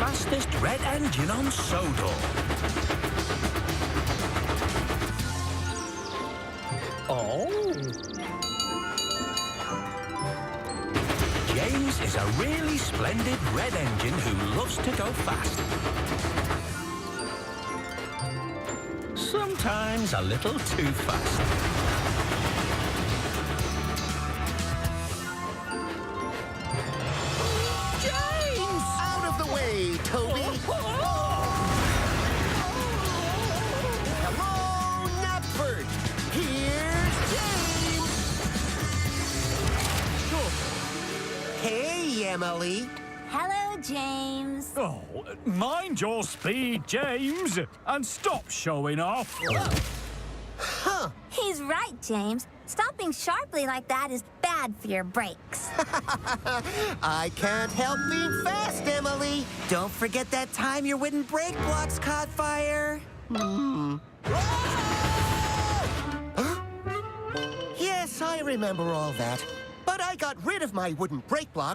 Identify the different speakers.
Speaker 1: fastest red engine on Sodor. Oh! James is a really splendid red engine who loves to go fast. Sometimes a little too fast. James!
Speaker 2: Out of the way, Toby! Hello, Knapford! Here's James! Hey, Emily!
Speaker 3: Hello, James.
Speaker 4: Oh, mind your speed, James, and stop showing off.
Speaker 2: Huh!
Speaker 3: He's right, James. Stopping sharply like that is bad for your brakes.
Speaker 2: I can't help being fast, Emily!
Speaker 5: Don't forget that time your wooden brake blocks caught fire.
Speaker 2: Yes, I remember all that. But I got rid of my wooden brake blocks